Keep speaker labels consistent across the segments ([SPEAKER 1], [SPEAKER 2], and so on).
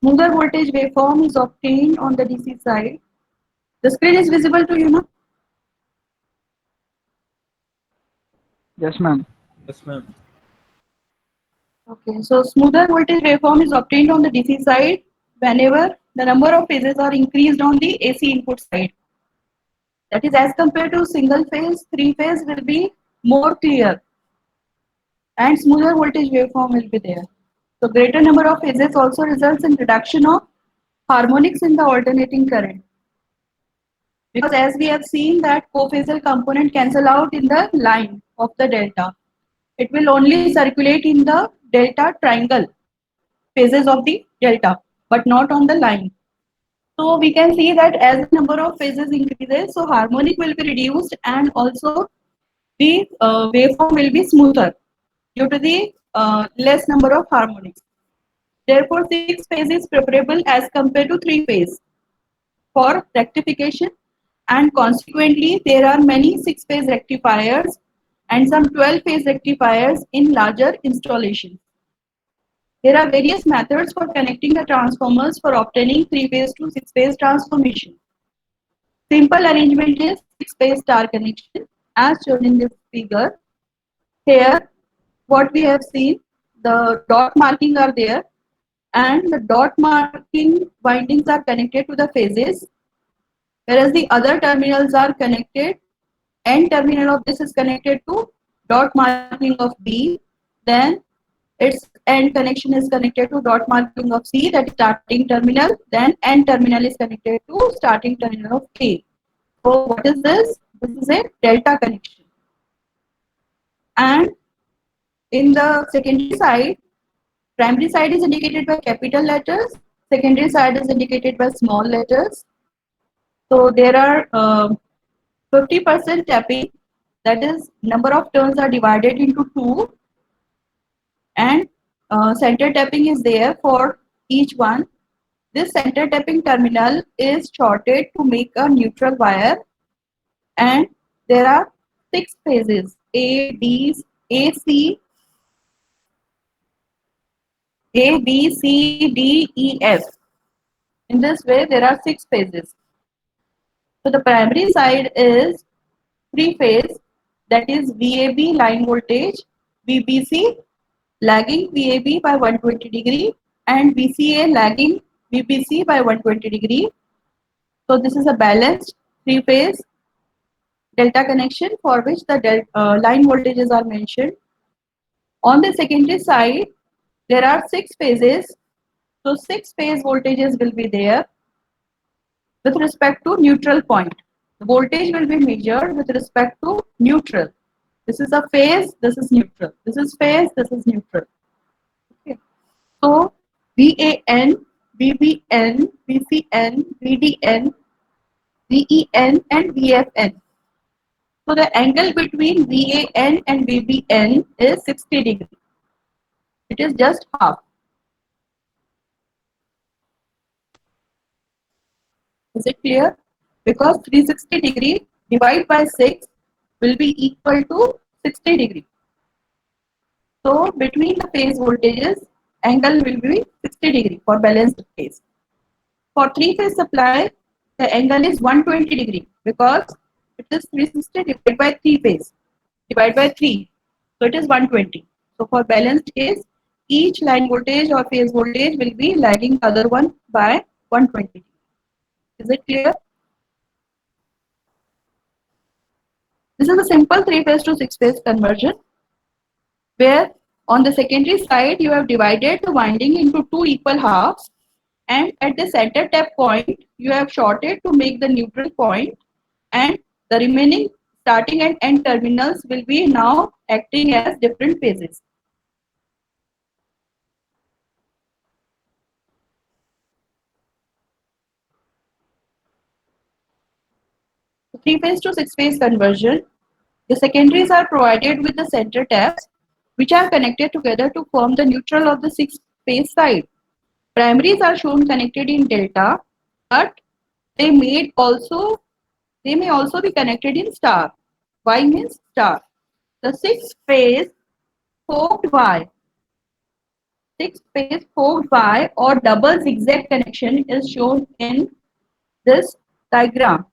[SPEAKER 1] smoother voltage waveform is obtained on the DC side. The screen is visible to you now?
[SPEAKER 2] Yes, ma'am.
[SPEAKER 3] Yes, ma'am.
[SPEAKER 1] Okay, so smoother voltage waveform is obtained on the DC side whenever the number of phases are increased on the AC input side. That is, as compared to single phase, three phase will be more clear and smoother voltage waveform will be there. So greater number of phases also results in reduction of harmonics in the alternating current. Because as we have seen that cophasal component cancel out in the line of the delta. It will only circulate in the delta triangle phases of the delta, but not on the line. So we can see that as the number of phases increases, so harmonic will be reduced and also the waveform will be smoother due to the less number of harmonics. Therefore, six phase is preferable as compared to three phase for rectification, and consequently there are many six phase rectifiers and some 12 phase rectifiers in larger installations. There are various methods for connecting the transformers for obtaining three phase to six phase transformation. Simple arrangement is six phase star connection as shown in this figure. Here what we have seen, the dot marking are there and the dot marking windings are connected to the phases, whereas the other terminals are connected. End terminal of this is connected to dot marking of B, then its end connection is connected to dot marking of C, that is starting terminal, then end terminal is connected to starting terminal of A. So what is this? This is a delta connection. And in the secondary side, primary side is indicated by capital letters, secondary side is indicated by small letters. So there are 50% tapping, that is number of turns are divided into two, and center tapping is there for each one. This center tapping terminal is shorted to make a neutral wire, and there are six phases A, B, A, C, A, B, C, D, E, F. In this way, there are six phases. So the primary side is three phase, that is VAB line voltage, VBC lagging VAB by 120 degree and VCA lagging VBC by 120 degree. So this is a balanced three phase delta connection for which the line voltages are mentioned. On the secondary side, there are six phases. So six phase voltages will be there with respect to neutral point. The voltage will be measured with respect to neutral. This is a phase, this is neutral. This is phase, this is neutral. Okay. So VAN, VBN, VCN, VDN, VEN and VFN. So the angle between VAN and VBN is 60 degree. It is just half. Is it clear? Because 360 degree divided by 6 will be equal to 60 degree. So between the phase voltages, angle will be 60 degree for balanced phase. For three phase supply, the angle is 120 degree because it is 360 divided by 3 phase, divided by 3. So it is 120. So for balanced case, each line voltage or phase voltage will be lagging the other one by 120. Is it clear? This is a simple three phase to six phase conversion, where on the secondary side you have divided the winding into two equal halves, and at the center tap point you have shorted to make the neutral point, and the remaining starting and end terminals will be now acting as different phases. Three phase to six phase conversion. The secondaries are provided with the center taps which are connected together to form the neutral of the six phase side. Primaries are shown connected in delta, but they may also be connected in star. Y means star. The six phase forked Y 6-phase forked Y or double zigzag connection is shown in this diagram.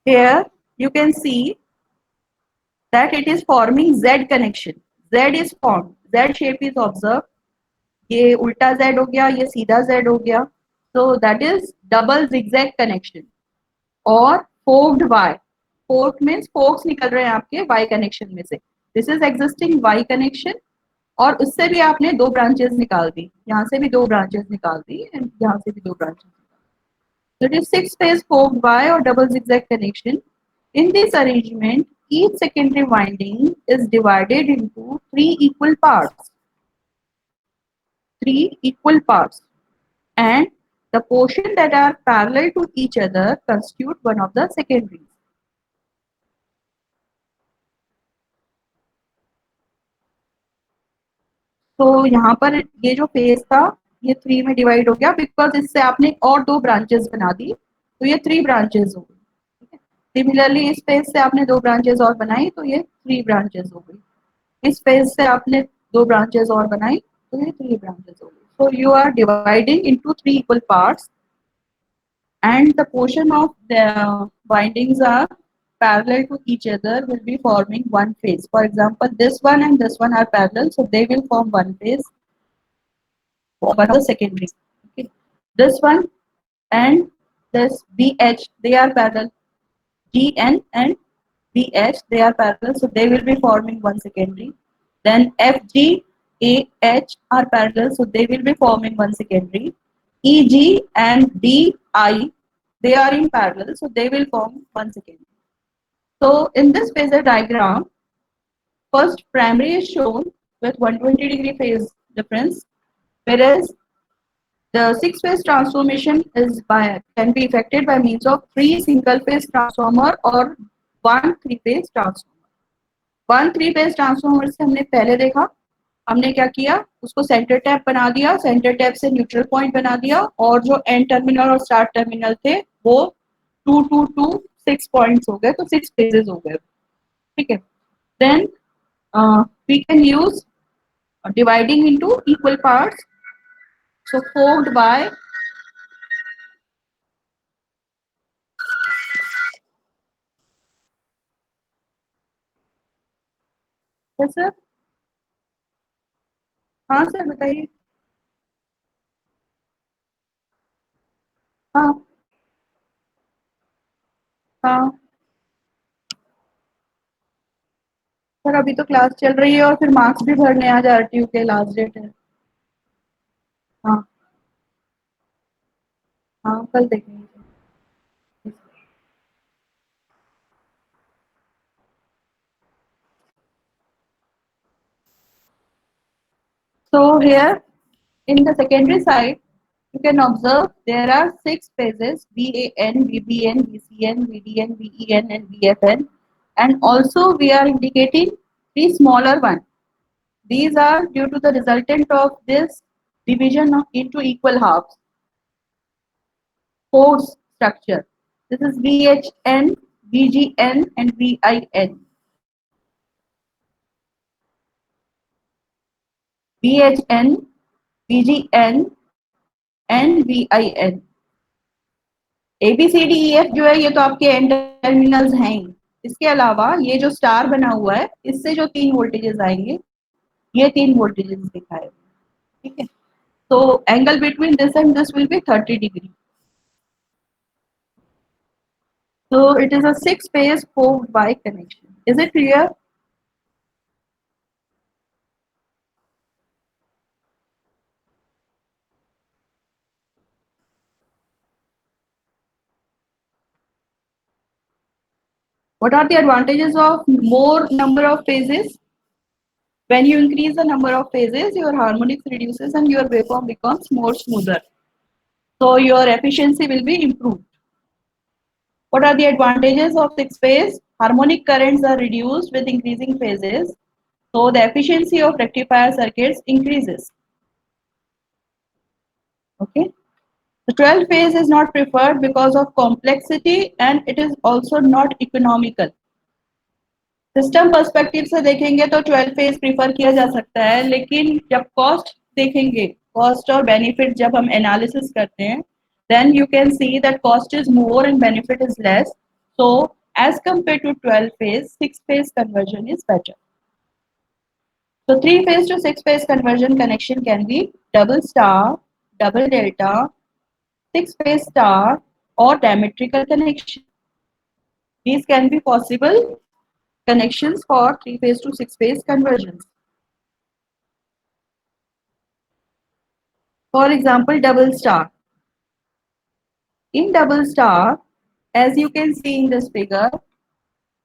[SPEAKER 1] Here you can see that it is forming Z connection. Z is formed. Z shape is observed. ये उल्टा Z हो गया, ये सीधा Z हो गया. So that is double zigzag connection. और forked Y. Forked means forks निकल रहे हैं आपके Y connection में से. This is existing Y connection. और उससे भी आपने दो ब्रांचेस निकाल दी. यहाँ से भी दो ब्रांचेस निकाल दी and यहाँ से भी दो branches. So it is 6-phase forked Y or double zigzag connection. In this arrangement, each secondary winding is divided into three equal parts. And the portion that are parallel to each other constitute one of the secondaries. तो यहाँ पर ये जो phase था ये 3 में divide हो गया बिकॉज इससे आपने और दो ब्रांचेस बना दी तो ये 3 ब्रांचेस हो गई. सिमिलरली इस फेज से आपने दो ब्रांचेस और बनाई तो ये 3 ब्रांचेस हो गई. इस फेज से आपने दो ब्रांचेस और बनाई तो ये 3 ब्रांचेस हो गई. So you are dividing into 3 equal parts and the portion of the windings are parallel to each other will be forming one phase. For example, this one and this one are parallel, so they will form one phase. One of the secondary. Okay. This one and this BH, they are parallel. GN and BH, they are parallel, so they will be forming one secondary. Then FG, AH are parallel, so they will be forming one secondary. EG and DI, they are in parallel, so they will form one secondary. So in this phasor diagram, first primary is shown with 120-degree phase difference, whereas the 6-phase transformation can be effected by means of 3 single-phase transformer or 1 3-phase transformer. 1 3-phase transformer से हमने पहले देखा, हमने क्या किया उसको centre tap बना दिया, सेंटर टैप से न्यूट्रल पॉइंट बना दिया और जो एंड टर्मिनल और स्टार्ट टर्मिनल थे वो 2 2 2 6 पॉइंट्स हो गए, तो 6 फेजेस हो गए. ठीक है. Then we can use dividing into equal parts. So forked by sir. हाँ सर बताइए. हाँ हाँ सर अभी तो क्लास चल रही है और फिर मार्क्स भी भरने आज आरटीयू के लास्ट डेट है. हाँ हाँ कल देखेंगे. So here in the secondary side, you can observe there are 6 phases: VAN, VBN, VCN, VDN, VEN, and VFN. And also we are indicating 3 smaller ones. These are due to the resultant of this division into equal halves. Force structure. This is VHN, VGN, and VIN. VHN, VGN, and VIN. ABCDEF जो है ये तो आपके and terminals हैं. इसके अलावा ये जो स्टार बना हुआ है इससे जो 3 वोल्टेजेस आएंगे ये 3 वोल्टेजेस दिखाए. ठीक है. तो angle between this and this will be 30 degree. So it is a 6-phase forked by connection. Is it clear? What are the advantages of more number of phases? When you increase the number of phases, your harmonics reduces and your waveform becomes more smoother. So your efficiency will be improved. What are the advantages of 6-phase? Harmonic currents are reduced with increasing phases. So the efficiency of rectifier circuits increases. Okay. The 12-phase is not preferred because of complexity and it is also not economical. System perspective से देखेंगे तो 12 phase prefer किया जा सकता है, लेकिन जब cost देखेंगे, कॉस्ट और बेनिफिट जब हम एनालिसिस करते हैं, then you can see that cost is more and benefit is less. So as compared to 12 phase, 6 phase conversion is better. So 3 phase to 6 phase conversion connection can be double star, double delta, 6 phase star or diametrical connection. These can be possible connections for 3 phase to 6 phase conversions. For example, double star. In double star, as you can see in this figure,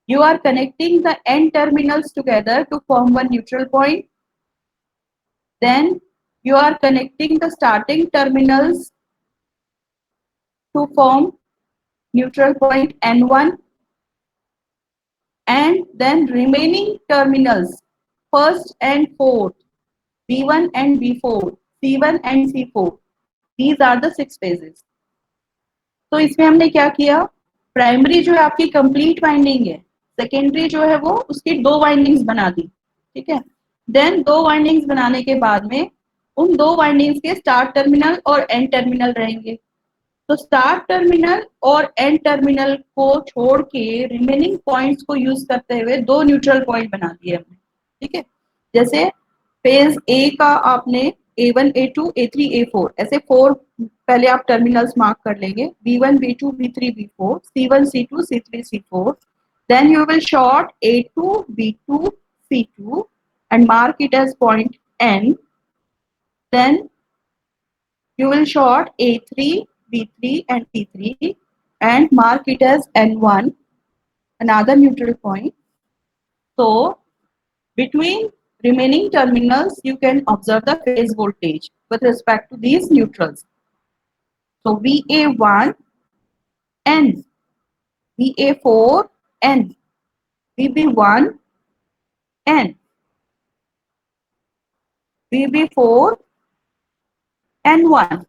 [SPEAKER 1] you are connecting the N terminals together to form one neutral point. Then you are connecting the starting terminals to form neutral point N1, and then remaining terminals, first and fourth, B1 and B4, C1 and C4. These are the 6 phases. तो इसमें हमने क्या किया, primary जो है आपकी complete winding है, secondary जो है वो उसकी 2 वाइंडिंग्स बना दी, ठीक है। देन 2 वाइंडिंग्स बनाने के बाद में उन 2 वाइंडिंग्स के स्टार्ट टर्मिनल और एंड टर्मिनल रहेंगे। तो स्टार्ट टर्मिनल और एंड टर्मिनल को छोड़ के रिमेनिंग पॉइंट्स को यूज करते हुए 2 न्यूट्रल पॉइंट बना दिए हमने, ठीक है। जैसे फेज ए का आपने A1, A2, A3, A4 ऐसे 4 पहले आप टर्मिनल्स मार्क कर लेंगे, B1, B2, B3, B4, C1, C2, C3, C4. Then you will short A2, B2, C2 and mark it as point N. Then you will short A3, B3 and C3 and mark it as N1, another neutral point. So between remaining terminals, you can observe the phase voltage with respect to these neutrals. So VA1 N, VA4 N, VB1 N, VB4 N1,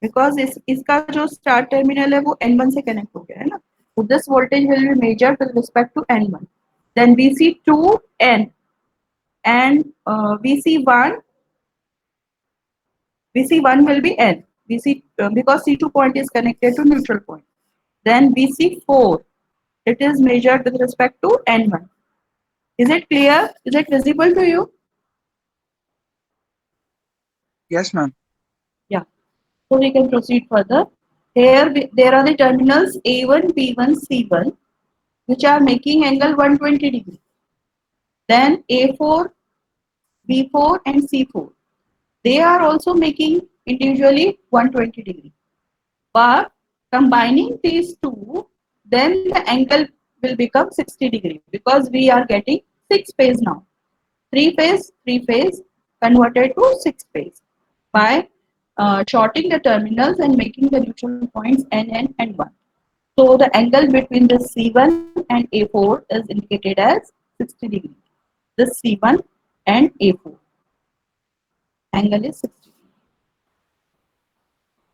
[SPEAKER 1] because इसका जो start terminal है वो N1 से connect हो गया है ना, so this voltage will be measured with respect to N1. Then VC2 N and VC1 will be N, because C2 point is connected to neutral point. Then VC4, it is measured with respect to N1. Is it clear? Is it visible to you?
[SPEAKER 2] Yes, ma'am.
[SPEAKER 1] Yeah. So we can proceed further. Here there are the terminals A1, B1, C1, which are making angle 120 degree. Then A4, B4 and C4. They are also making individually 120 degree. But combining these two, then the angle will become 60 degree, because we are getting 6 phase now. 3 phase converted to 6 phase by shorting the terminals and making the neutral points N and 1. So the angle between the C1 and A4 is indicated as 60 degree. This C1 and A4 angle is 60 degree.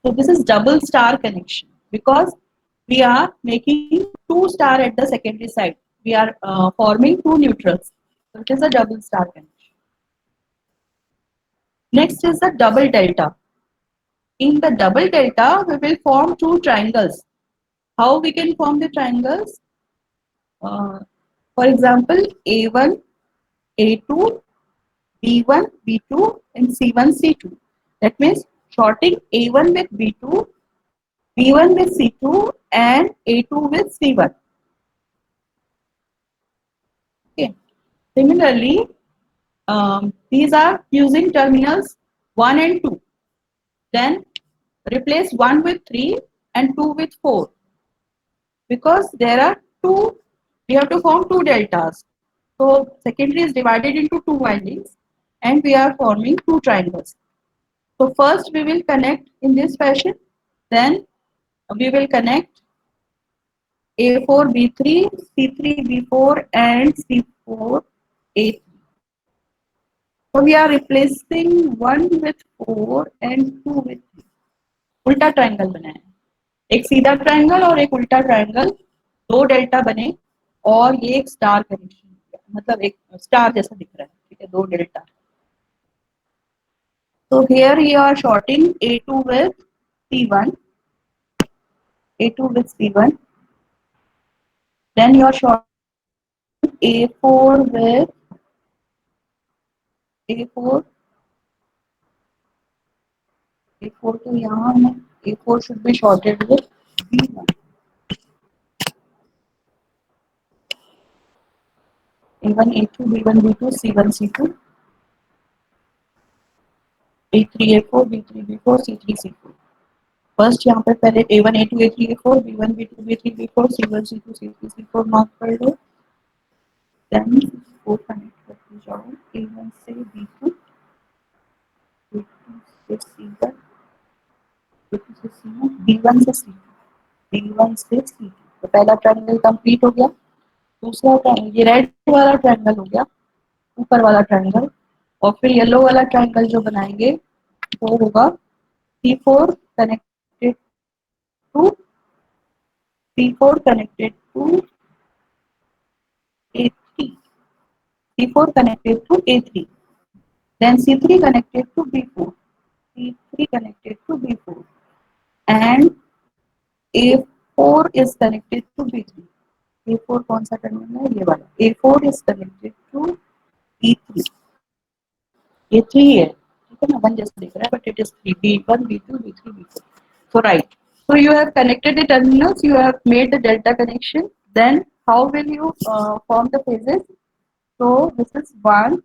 [SPEAKER 1] So this is double star connection, because we are making 2 star at the secondary side. We are forming 2 neutrals. So it is a double star connection. Next is the double delta. In the double delta, we will form 2 triangles. How we can form the triangles? For example, A1, A2, B1, B2 and C1, C2. That means shorting A1 with B2, B1 with C2 and A2 with C1. Okay. Similarly, these are using terminals 1 and 2. Then replace 1 with 3 and 2 with 4. Because there are 2, we have to form 2 deltas. So secondary is divided into 2 windings and we are forming 2 triangles. So first we will connect in this fashion. Then we will connect A4, B3, C3, B4 and C4, A3. So we are replacing 1 with 4 and 2 with 3. उल्टा triangle बनाया, एक सीधा triangle और एक उल्टा triangle, 2 delta बने और ये एक स्टार कनेक्शन किया। मतलब एक स्टार जैसा दिख रहा है, ठीक है, दो delta. So here you are shorting A2 with C1, A2 with C1. Then you are shorting A4 with A4. A4 तो यहाँ है. A4 should be shorted with B1. A1, A2, B1, B2, C1, C2, A3, A4, B3, B4, C3, C4. First यहाँ पे पहले A1, A2, A3, A4, B1, B2, B3, B4, C1, C2, C3, C4 mark कर दो. Then 4 connect करते जाओ. A1 से B2, B2 से C1, B2 से C1, B1 से C2, B1 से C2. तो पहला ट्रायंगल कंप्लीट हो गया. दूसरा ट्रायंगल, ये रेड वाला ट्रायंगल हो गया, ऊपर वाला ट्रायंगल. और फिर येलो वाला ट्रायंगल जो बनाएंगे वो होगा C4 connected to C4 connected to A3, C4 connected to A3, then C3 connected to B4, C3 connected to B4, and A4 is connected to B3. A4 कौन सा टर्मिनल है, ये वाला. A4 is connected to B3. ये 3 है, ठीक है ना, 1 जैसा दिख रहा है but it is 3. B1, B2, B3, B4. So right. So you have connected the terminals, you have made the delta connection. Then how will you form the phases? So this is 1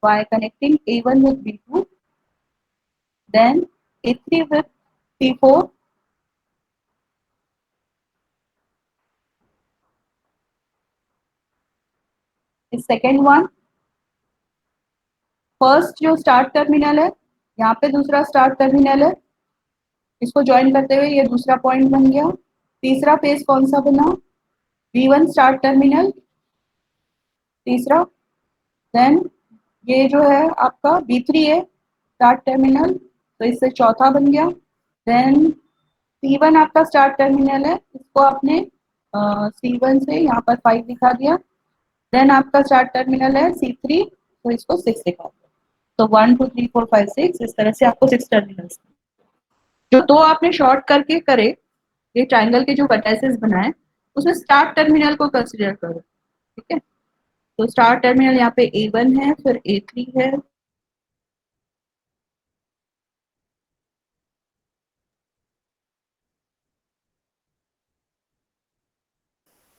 [SPEAKER 1] by connecting A1 with B2, then A3 with C4, the second one. First जो start terminal है, यहाँ पे दूसरा start terminal है, इसको join करते हुए ये दूसरा पॉइंट बन गया. तीसरा फेज कौन सा बना, B1 स्टार्ट टर्मिनल, तीसरा. देन ये जो है आपका B3 है स्टार्ट टर्मिनल, तो इससे चौथा बन गया. देन C1 आपका स्टार्ट टर्मिनल है, इसको आपने C1 से यहाँ पर 5 दिखा दिया. देन आपका स्टार्ट टर्मिनल है C3, तो इसको 6 दिखा दिया. तो 1 2 3 4 5 6, इस तरह से आपको 6 टर्मिनल्स. जो दो आपने शॉर्ट करके करे, ये ट्राइंगल के जो वर्टाइसेस बनाए, उसमें स्टार्ट टर्मिनल को कंसीडर करो, ठीक है. तो स्टार्ट टर्मिनल यहाँ पे A1 है, फिर A3 है,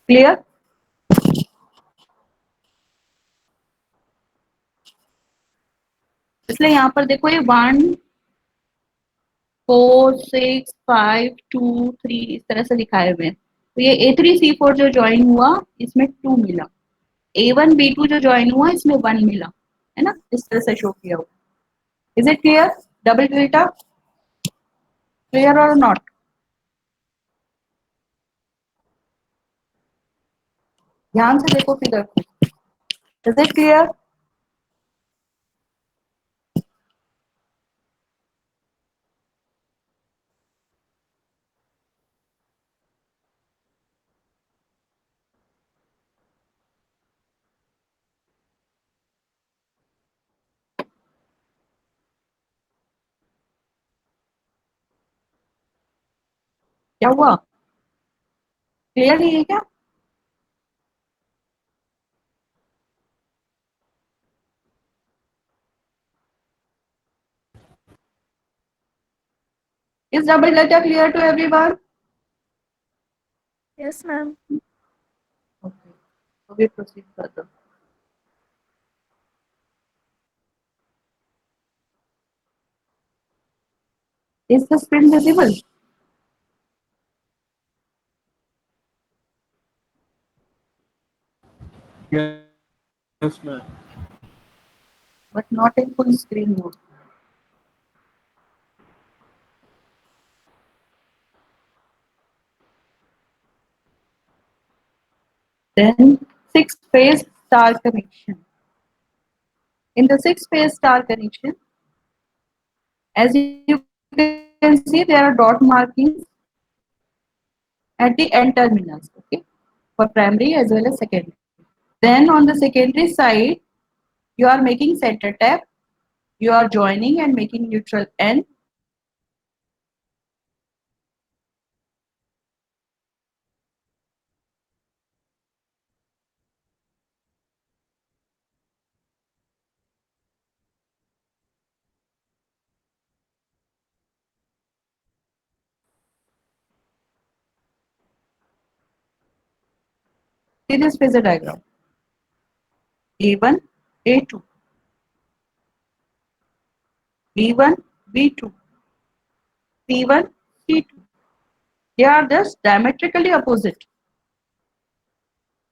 [SPEAKER 1] क्लियर. इसलिए यहाँ पर देखो ये 1 4 6 5 2 3 इस तरह से दिखाए हुए हैं. तो ये A3 C4 जो ज्वाइन हुआ इसमें 2 मिला, A1 B2 जो ज्वाइन हुआ इसमें 1 मिला, है ना, इस तरह से शो किया हुआ. Is it clear, double delta, clear और नॉट? ध्यान से देखो फिगर को. Is it clear? क्या हुआ, क्लियर नहीं है क्या? Is double delta clear to everyone?
[SPEAKER 3] Yes, ma'am.
[SPEAKER 1] Okay, तो we proceed further. Is the screen visible?
[SPEAKER 4] Yes, ma'am.
[SPEAKER 1] But not in full screen mode. Then 6-phase star connection. In the 6-phase star connection, as you can see, there are dot markings at the end terminals, okay, for primary as well as secondary. Then on the secondary side, you are making center tap, you are joining and making neutral N. See this phasor diagram. A1, A2, B1, B2, C1, C2. They are just diametrically opposite.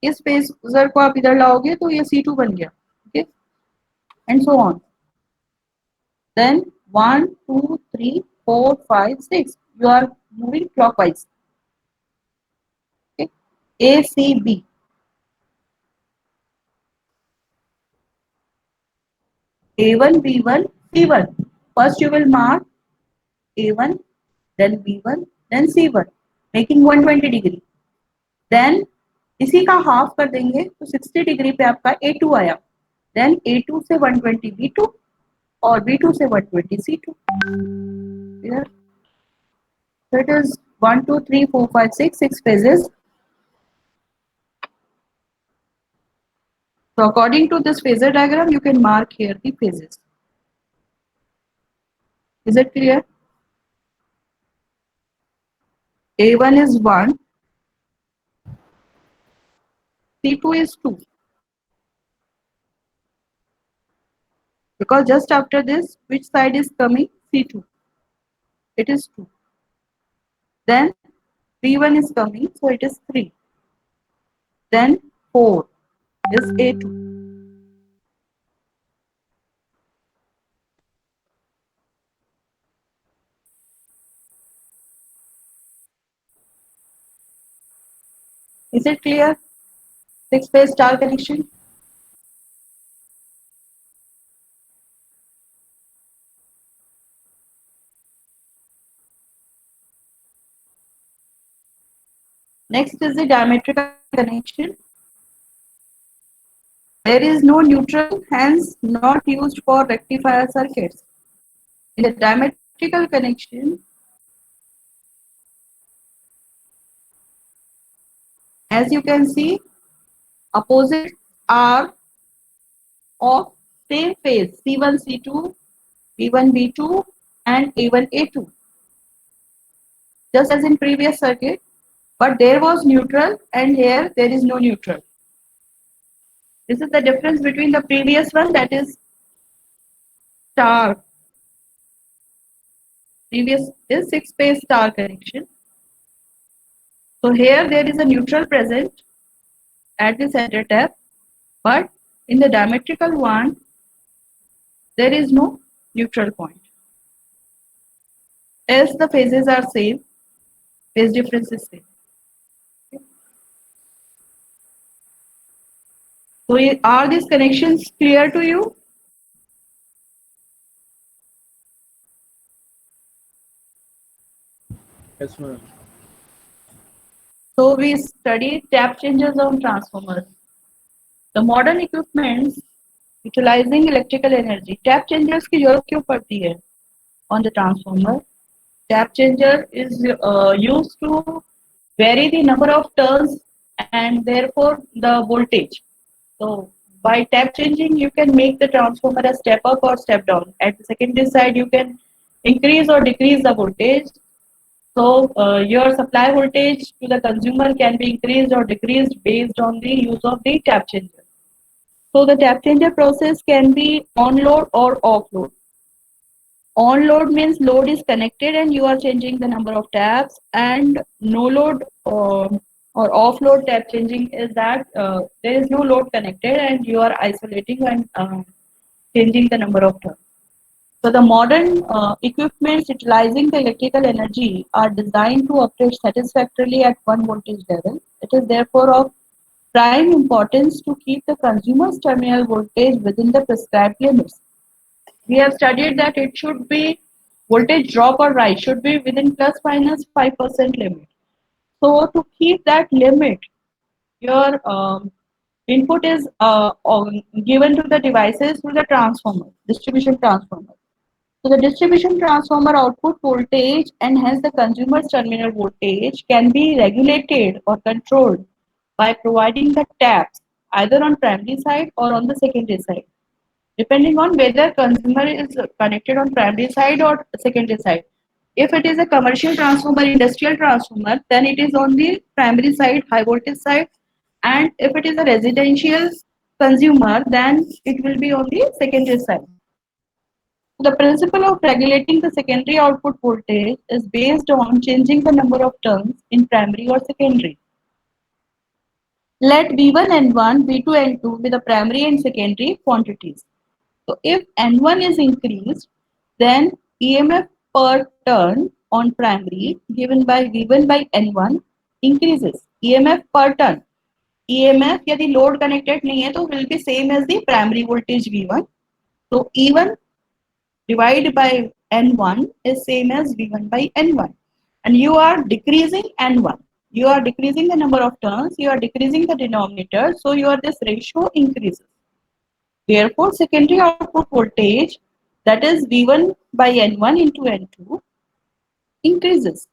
[SPEAKER 1] इस phasor को आप इधर लाओगे तो ये C2 बन गया. Okay, and so on. Then 1, 2, 3, 4, 5, 6. You are moving clockwise. Okay. A, C, B. A1, B1, C1. First you will mark A1, then B1, then C1, making 120 degree. Then इसी का हाफ कर देंगे तो 60 डिग्री पे आपका A2 आया. Then A2 से 120 B2 और B2 से 120 C2. Clear? So it is 1, 2, 3, 4, 5, 6 phases. So according to this phasor diagram, you can mark here the phases. Is it clear? A1 is 1, C2 is 2. Because just after this, which side is coming? C2. It is 2. Then B1 is coming, so it is 3. Then 4 is A2. Is it clear? 6-phase star connection. Next is the diametrical connection. There is no neutral, hence not used for rectifier circuits. In the diametrical connection, as you can see, opposites are of same phase C1, C2, B1, B2 and A1, A2. Just as in previous circuit, but there was neutral and here there is no neutral. This is the difference between the previous one, that is star. Previous is 6-phase star connection. So here there is a neutral present at the center tap, but in the diametrical one, there is no neutral point. Else the phases are same, phase difference is same. So are these connections clear to you?
[SPEAKER 4] Yes, ma'am.
[SPEAKER 1] So we studied tap changers on transformers. The modern equipments utilizing electrical energy. Tap changers की जरूरत क्यों पड़ती है on the transformer? Tap changer is used to vary the number of turns and therefore the voltage. So by tap changing, you can make the transformer a step up or step down. At the secondary side, you can increase or decrease the voltage. So your supply voltage to the consumer can be increased or decreased based on the use of the tap changer. So the tap changer process can be on load or off load. On load means load is connected and you are changing the number of taps, and no load or off load tap changing is that there is no load connected and you are isolating and changing the number of turns. So the modern equipments utilizing the electrical energy are designed to operate satisfactorily at one voltage level. It is therefore of prime importance to keep the consumer's terminal voltage within the prescribed limits. We have studied that it should be voltage drop or rise should be within plus minus 5% limit. So to keep that limit, your Input is given to the devices through the transformer, distribution transformer. So the distribution transformer output voltage and hence the consumer's terminal voltage can be regulated or controlled by providing the taps either on primary side or on the secondary side, depending on whether consumer is connected on primary side or secondary side. If it is a commercial transformer, industrial transformer, then it is on the primary side, high voltage side, and if it is a residential consumer, then it will be on the secondary side. The principle of regulating the secondary output voltage is based on changing the number of turns in primary or secondary. Let V1 N1, V2 N2 be the primary and secondary quantities. So if N1 is increased, then EMF per turn on primary given by V1 by N1 increases. EMF per turn. EMF यदि load connected नहीं है तो will be same as the primary voltage V1. So E1 divided by N1 is same as V1 by N1. And you are decreasing N1. You are decreasing the number of turns, you are decreasing the denominator, so your this ratio increases. Therefore, secondary output voltage, that is V1 by N1 into N2, increases.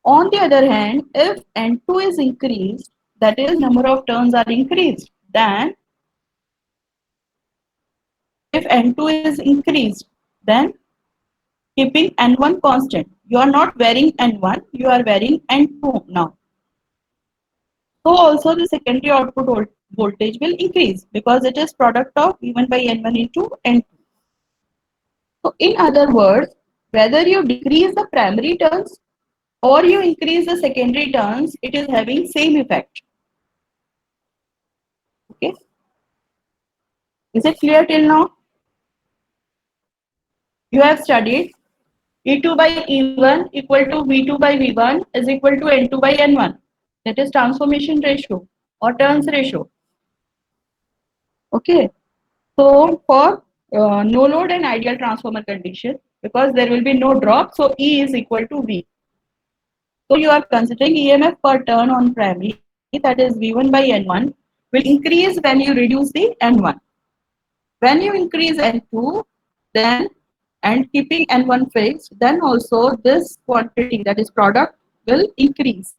[SPEAKER 1] On the other hand, if N2 is increased, that is number of turns are increased, then if N2 is increased, then keeping N1 constant, you are not varying N1, you are varying N2 now. So also the secondary output voltage will increase because it is product of V1 by N1 into N2. So in other words, whether you decrease the primary turns or you increase the secondary turns, it is having same effect. Okay. Is it clear till now? You have studied E2 by E1 equal to V2 by V1 is equal to N2 by N1. That is transformation ratio or turns ratio. Okay. So for no load and ideal transformer condition, because there will be no drop, so E is equal to V. So you are considering EMF per turn on primary, that is V1 by N1, will increase when you reduce the N1. When you increase N2, then and keeping N1 fixed, then also this quantity, that is product, will increase.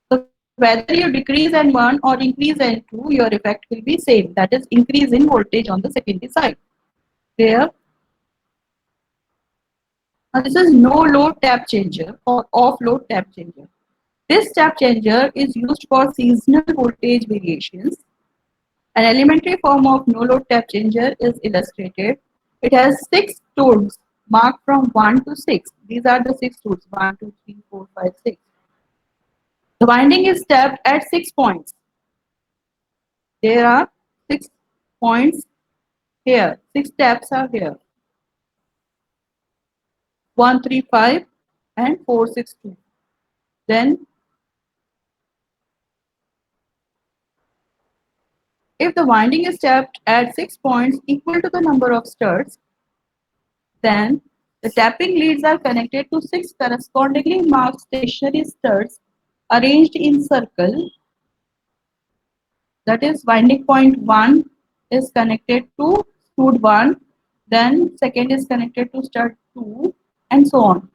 [SPEAKER 1] So whether you decrease N1 or increase N2, your effect will be same, that is increase in voltage on the secondary side. There. Now this is no load tap changer or off load tap changer. This tap changer is used for seasonal voltage variations. An elementary form of no load tap changer is illustrated. It has 6 toads marked from 1 to 6. These are the 6 toads 1, 2, 3, 4, 5, 6. The winding is tapped at 6 points. There are 6 points here. 6 taps are here. 1, 3, 5 and 4, 6, 2. Then if the winding is tapped at 6 points equal to the number of studs, then the tapping leads are connected to 6 correspondingly marked stationary studs arranged in circle. That is, winding point 1 is connected to stud 1, then second is connected to stud 2, and so on.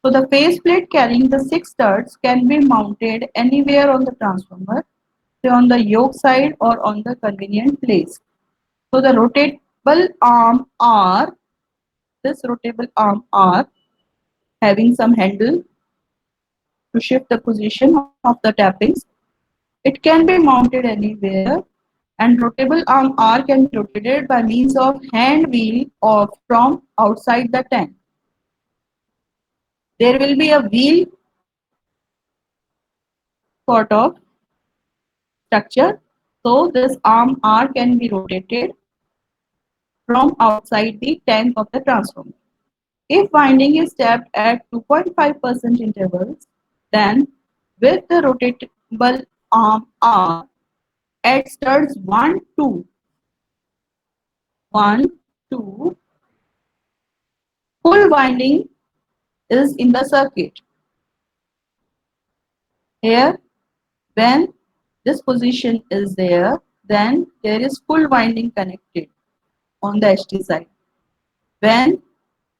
[SPEAKER 1] So the faceplate carrying the 6 studs can be mounted anywhere on the transformer, say on the yoke side or on the convenient place. So the rotatable arm R, this rotatable arm R, having some handle to shift the position of the tappings. It can be mounted anywhere, and rotatable arm R can be rotated by means of hand wheel or from outside the tank. There will be a wheel sort of structure, so this arm R can be rotated from outside the tank of the transformer. If winding is tapped at 2.5% intervals, then with the rotatable arm R at studs 1, 2, 1, 2, full winding is in the circuit. Here, when this position is there, then there is full winding connected on the HT side. When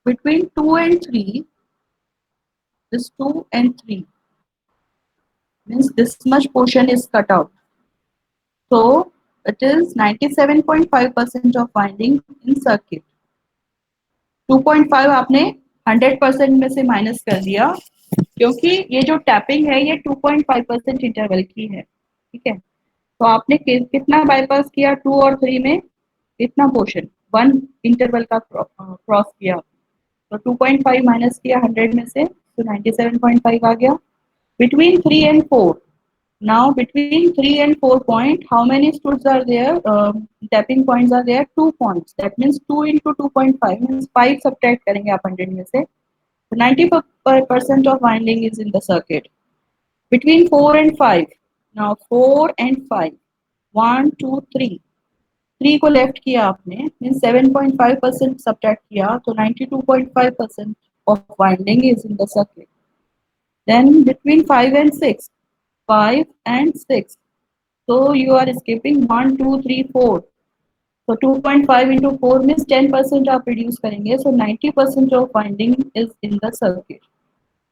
[SPEAKER 1] between 2 and 3, this 2 and 3 means this much portion is cut out. So it is 97.5% of winding in circuit. 2.5 आपने 100% में से minus कर दिया, क्योंकि ये जो tapping है ये 2.5% इंटरवल की है, ठीक है। तो आपने कितना बाईपास किया 2 और 3 में, कितना पोर्शन 1 इंटरवल का क्रॉस किया, तो 2.5 माइनस किया 100 में से, तो 97.5 आ गया। Between 3 and 4, now between 3 and 4 point, how many studs are there? Tapping points are there, 2 points. That means 2 into 2.5 means 5 subtract करेंगे आप 100 में से, so 90% of winding is in the circuit. Between 4 and 5, now 4 and 5, 1, 2, 3, 3 को left किया आपने, means 7.5% subtract किया, तो 92.5% of winding is in the circuit. Then between 5 and 6, 5 and 6, so you are skipping 1, 2, 3, 4. So 2.5 into 4 means 10% आप reduce करेंगे, so 90% of winding is in the circuit.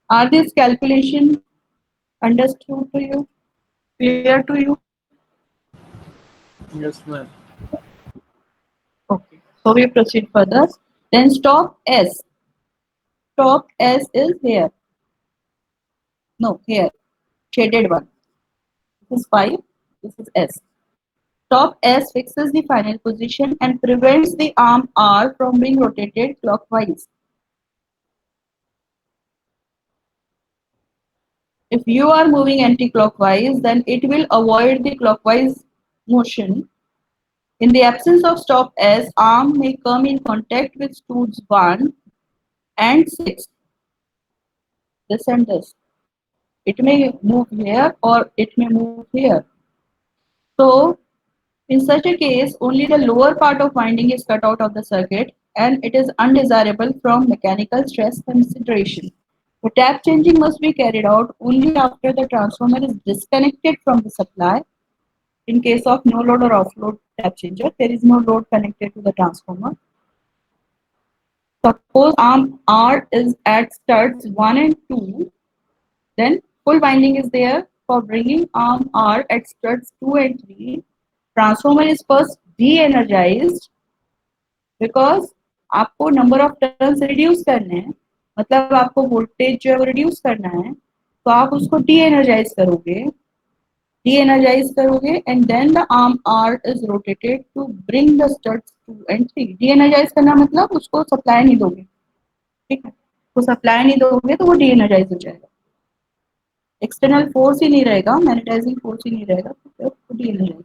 [SPEAKER 1] Are this calculation understood to you? Clear to you?
[SPEAKER 4] Yes, ma'am.
[SPEAKER 1] Okay. So we proceed further. Then stop S. Stop S is here. No, here. Shaded one. This is 5. This is S. Stop S fixes the final position and prevents the arm R from being rotated clockwise. If you are moving anti-clockwise, then it will avoid the clockwise motion. In the absence of stop S, arm may come in contact with studs 1 and 6. This and this. It may move here or it may move here. So, in such a case, only the lower part of winding is cut out of the circuit and it is undesirable from mechanical stress consideration. The tap changing must be carried out only after the transformer is disconnected from the supply. In case of no load or off load tap changer, there is no load connected to the transformer. Suppose arm R is at studs 1 and 2, then full winding is there. For bringing arm R at studs 2 and 3, transformer is first de-energized because आपको number of turns reduce करने हैं, मतलब आपको voltage जो है वो reduce करना है, तो आप उसको de-energize करोगे and then the arm R is rotated to bring the studs 2 and 3. De-energize करना मतलब उसको supply नहीं दोगे, ठीक है, तो supply नहीं दोगे तो वो de-energize हो जाएगा, external force ही नहीं रहेगा, magnetizing force ही नहीं रहेगा, तो वो de-energize हो जाएगा.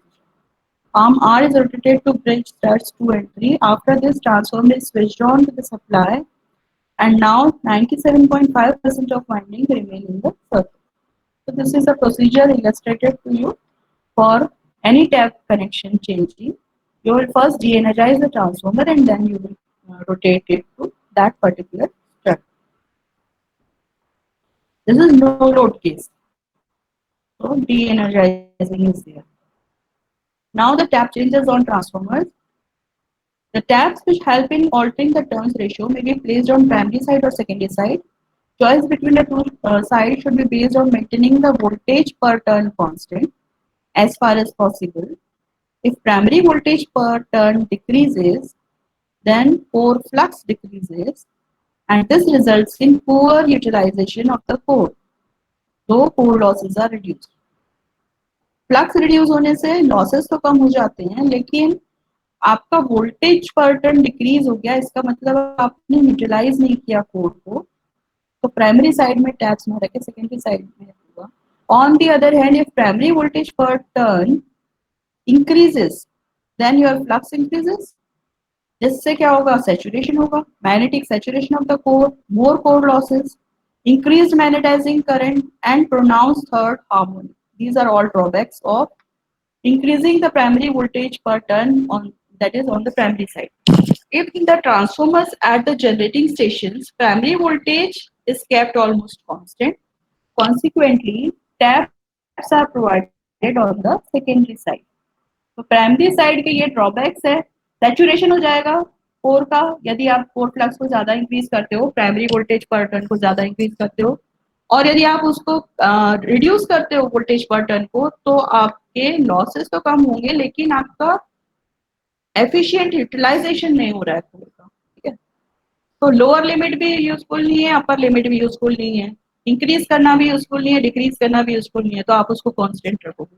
[SPEAKER 1] Arm R is rotated to bridge studs 2 and 3. After this, transformer is switched on to the supply, and now 97.5% of winding remain in the circuit. So this is a procedure illustrated to you for any tap connection changing. You will first de-energize the transformer and then you will rotate it to that particular stud. This is no load case. So de-energizing is there. Now the tap changes on transformers. The taps which help in altering the turns ratio may be placed on primary side or secondary side. Choice between the two sides should be based on maintaining the voltage per turn constant as far as possible. If primary voltage per turn decreases, then core flux decreases, and this results in poor utilization of the core, though core losses are reduced. Flux reduce होने से losses तो कम हो जाते हैं, लेकिन आपका voltage per turn decrease हो गया, इसका मतलब आपने न्यूट्रलाइज नहीं किया कोर को, तो प्राइमरी साइड में टैप्स में रखे, सेकेंडरी साइड में होगा. On the other hand, if primary voltage per turn increases, then your flux increases. जिससे क्या होगा? सैचुरेशन होगा, magnetic saturation of the core, more core losses, increased magnetizing current and pronounced third harmony. These are all drawbacks of increasing the primary voltage per turn on, that is on the primary side. If in the transformers at the generating stations, primary voltage is kept almost constant, consequently taps are provided provided on the secondary side. तो primary side के ये drawbacks है, saturation हो जाएगा core का, यदि आप core flux को ज्यादा इंक्रीज करते हो, प्राइमरी वोल्टेज पर टर्न को ज्यादा इंक्रीज करते हो, और यदि आप उसको रिड्यूस करते हो वोल्टेज पर टर्न को, तो आपके लॉसेस तो कम होंगे लेकिन आपका एफिशिएंट यूटिलाइजेशन नहीं हो रहा है कोर का, ठीक है। तो लोअर लिमिट भी यूजफुल नहीं है, अपर लिमिट भी यूजफुल नहीं है, इंक्रीज करना भी यूजफुल नहीं है, डिक्रीज करना भी यूजफुल नहीं है, तो आप उसको कांस्टेंट रखोगे,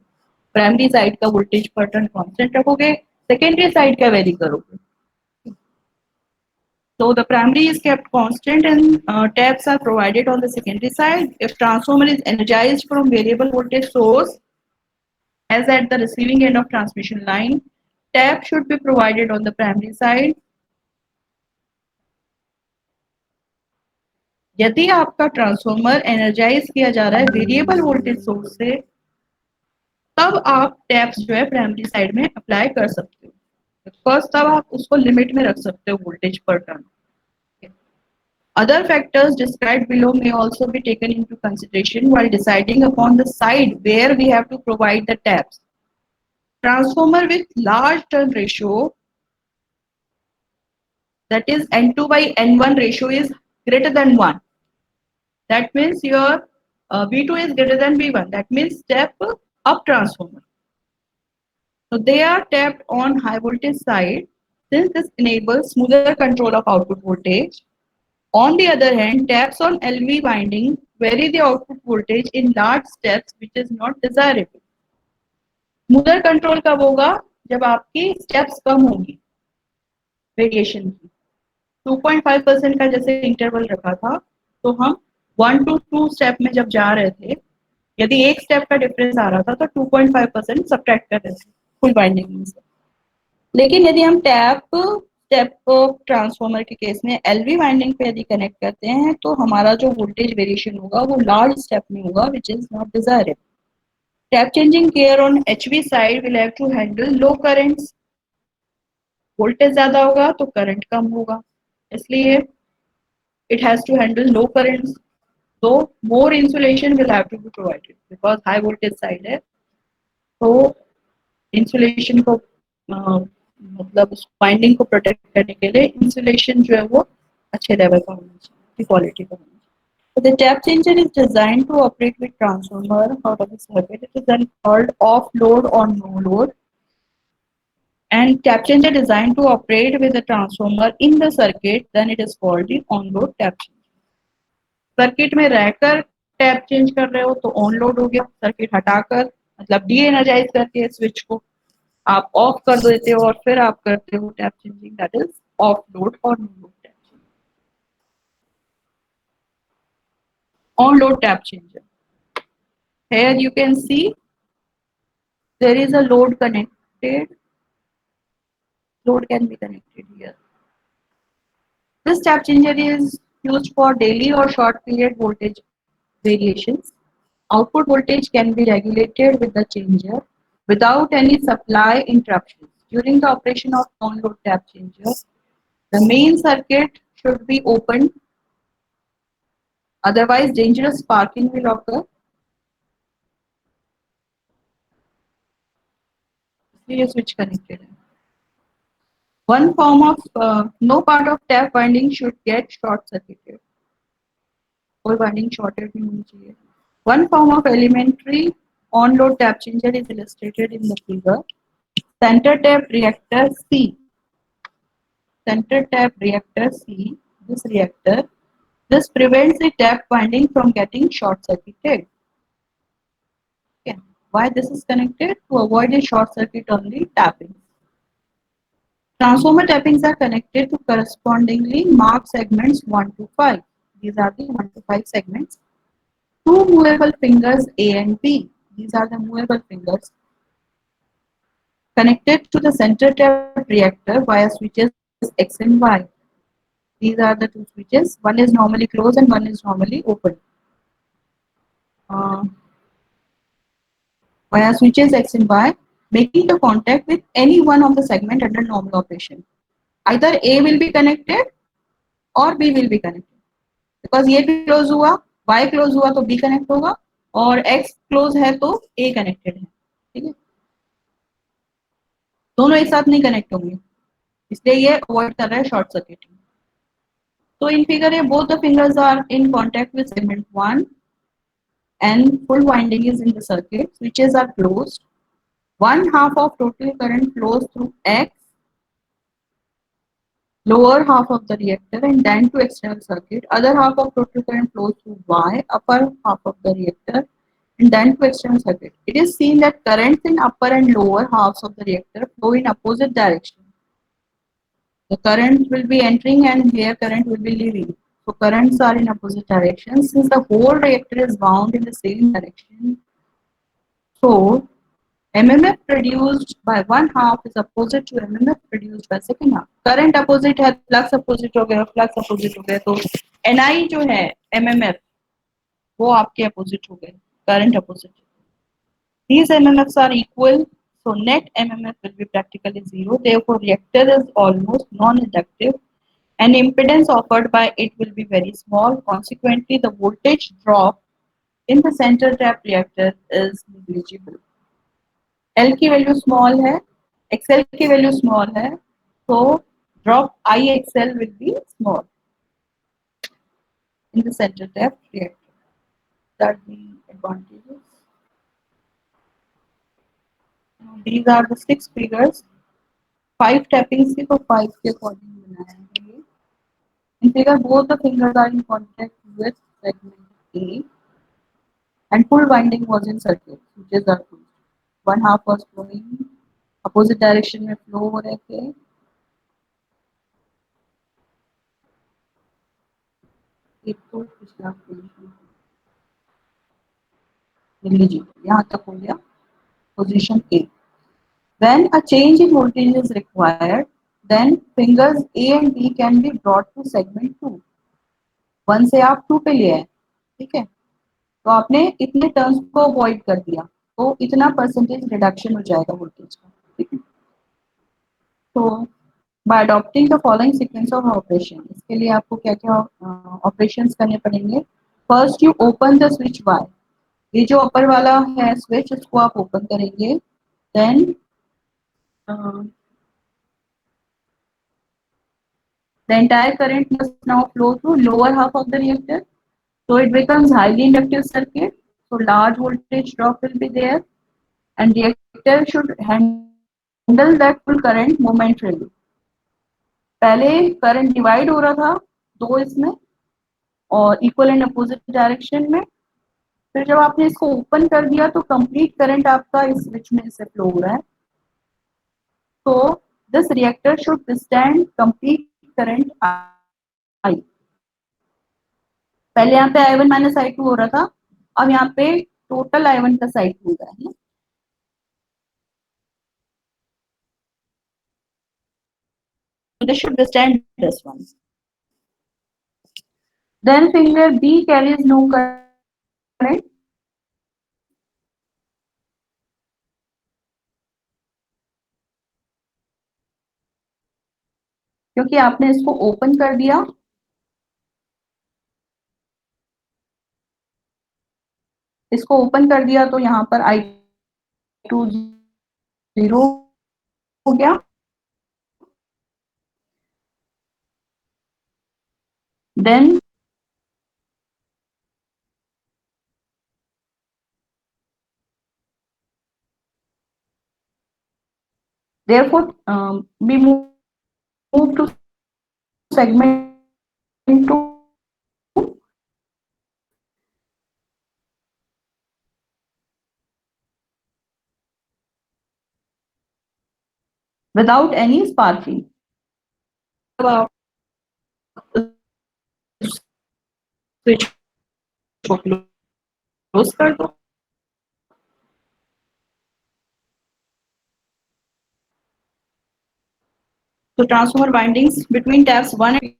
[SPEAKER 1] प्राइमरी साइड का वोल्टेज पर टर्न कांस्टेंट रखोगे, सेकेंडरी साइड का वेरी करोगे। So the primary is kept constant and taps are provided on the secondary side. If transformer is energized from variable voltage source as at the receiving end of transmission line, tap should be provided on the primary side. यदि आपका transformer energise किया जा रहा है variable voltage source से, तब आप taps जो है प्राइमरी साइड में अप्लाई कर सकते हो। फर्स्ट तब आप उसको लिमिट में रख सकते हो voltage per turn. Other factors described below may also be taken into consideration while deciding upon the side where we have to provide the taps. Transformer with large turn ratio, that is N2 by N1 ratio, is greater than 1. That means your V2 is greater than V1. That means step up transformer. So they are tapped on high voltage side since this enables smoother control of output voltage. On the other hand, taps on LV winding vary the output voltage in large steps, which is not desirable. Smoother control कब होगा? जब आपकी steps कम होंगी variation की। 2.5% का जैसे interval रखा था, तो हम 1 to 2 स्टेप में जब जा रहे थे, यदि एक स्टेप का डिफरेंस आ रहा था तो 2.5% सब्ट्रैक्ट कर रहे थे फुल वाइंडिंग से। लेकिन यदि हम टैप स्टेप ट्रांसफॉर्मर के केस में एलवी वाइंडिंग पे यदि कनेक्ट करते हैं, तो हमारा जो वोल्टेज वेरिएशन होगा वो लार्ज स्टेप में होगा, which is not desirable. Tap changing care on HV side will have to handle low currents. Voltage ज्यादा होगा तो करंट कम होगा, इसलिए it has to handle low currents, so more insulation will have to be provided because high voltage side है, तो insulation को मतलब उस वाइंडिंग को प्रोटेक्ट करने के लिए इंसुलेशन जो है वो अच्छे लेवल का होना चाहिए, क्वालिटी का होना चाहिए। So the tap changer is designed to operate with transformer out of the circuit. It is then called off load or no load. And tap changer designed to operate with the transformer in the circuit, then it is called the on load tap changer. Circuit में रहकर tap change कर रहे हो तो on load हो गया, circuit हटाकर मतलब डी एनर्जाइज करके स्विच को आप ऑफ कर देते हो और फिर आप करते हो tap changing, that is off load और no load tap changing. On load tap changer, here you can see there is a load connected, load can be connected here. This tap changer is used for daily or short period voltage variations. Output voltage can be regulated with the changer without any supply interruptions. During the operation of on-load tap changer, the main circuit should be opened, otherwise dangerous sparking will occur. इसलिए switch connected है. One form of no part of tap winding should get short circuited. कोई winding shorted नहीं होनी चाहिए. One form of elementary on-load tap changer is illustrated in the figure. Center tap reactor C. Center tap reactor C. This reactor. This prevents the tap winding from getting short circuited. Okay. Why this is connected? To avoid a short circuit on the tapping. Transformer tappings are connected to correspondingly marked segments 1 to 5. These are the 1 to 5 segments. Two movable fingers A and B. These are the movable fingers connected to the center tap reactor via switches X and Y. These are the two switches. One is normally closed and one is normally open. Via switches X and Y, making the contact with any one of the segment under normal operation. Either A will be connected or B will be connected. Because ये close हुआ, Y close हुआ तो B connect होगा, और X close है तो A connected है. ठीक है, दोनों एक साथ नहीं कनेक्ट होंगे, इसलिए ये अवॉइड कर रहा है short circuiting. So in figure A, both the fingers are in contact with segment 1 and full winding is in the circuit. Switches are closed. One half of total current flows through X, lower half of the reactor, and then to external circuit. Other half of total current flows through Y, upper half of the reactor, and then to external circuit. It is seen that currents in upper and lower halves of the reactor flow in opposite direction. The current will be entering and here current will be leaving. So currents are in opposite directions. Since the whole reactor is wound in the same direction, so MMF produced by one half is opposite to MMF produced by second half. Current opposite है, flux opposite हो गया, flux opposite हो गया, तो NI जो है MMF वो आपके opposite हो गए, current opposite. These MMFs are equal, so net MMF will be practically zero. Therefore, reactor is almost non-inductive and impedance offered by it will be very small. Consequently, the voltage drop in the center tap reactor is negligible. L की value small है, XL की value small है, so drop IXL will be small in the center tap reactor. That the advantages. Now, these are the 6 figures. 5 tappings की तो 5 के according बनाया है ये. In figure, both the fingers are in contact with segment A and full winding was in circuit, which is our proof. One half was flowing opposite direction में flow हो रहे थे. एक तो पिछला पोजीशन मिल लीजिए, यहाँ तक हो गया position A. When a change in voltage is required, then fingers A and B can be brought to segment 2. 1 से आप 2 पे ले आए, ठीक है, तो आपने इतने टर्म्स को अवॉइड कर दिया, तो इतना परसेंटेज रिडक्शन हो जाएगा वोल्टेज का, ठीक है. तो by adopting the following sequence of operation, इसके लिए आपको क्या क्या ऑपरेशंस करने पड़ेंगे. First you open the switch Y, ये जो अपर वाला है स्विच इसको आप ओपन करेंगे. Then the entire current must now flow through lower half of the reactor, so it becomes highly inductive circuit, so large voltage drop will be there and reactor should handle that full current momentarily. पहले current divide हो रहा था दो इसमें और equal and opposite direction में, फिर जब आपने इसको ओपन कर दिया तो कंप्लीट करंट आपका इस स्विच में से फ्लो हो रहा है. तो this reactor should withstand complete current I. पहले यहाँ पे I1 माइनस I2 हो रहा था, अब यहाँ पे टोटल I1 प्लस I2 हो रहा है. So this should withstand this one. Then finger B carries no current. क्योंकि आपने इसको ओपन कर दिया, इसको ओपन कर दिया तो यहाँ पर I2 0 हो गया. Then therefore we move to segment 2. Without any sparking. Switch को क्लोज कर दो. So transformer windings between taps 1 and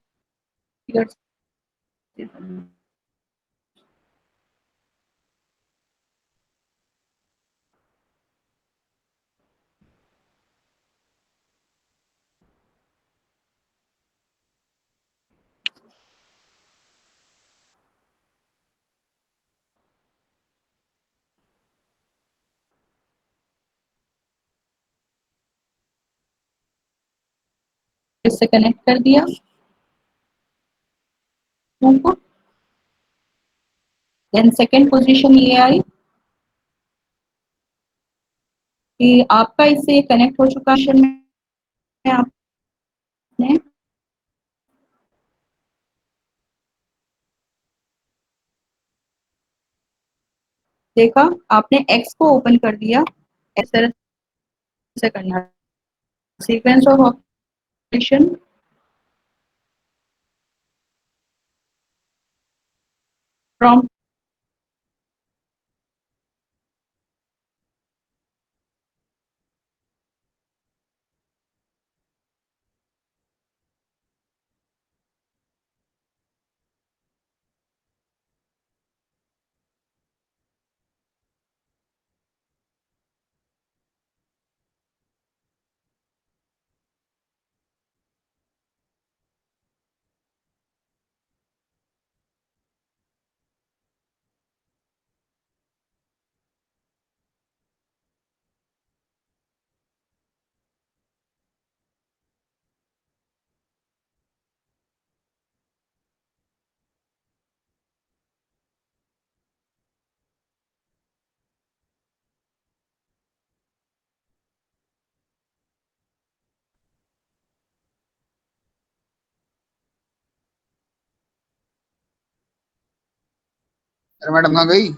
[SPEAKER 1] इससे कनेक्ट कर दिया उनको। देन सेकेंड पोजीशन ये आई कि आपका इससे कनेक्ट हो चुका है, आपने देखा, आपने एक्स को ओपन कर दिया। इस तरह से करना सीक्वेंस ऑफ ऑपरेशन फ्रॉम
[SPEAKER 2] अरे मैडम कहाँ गई?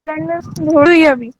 [SPEAKER 3] अटेंडेंस थोड़ी है अभी।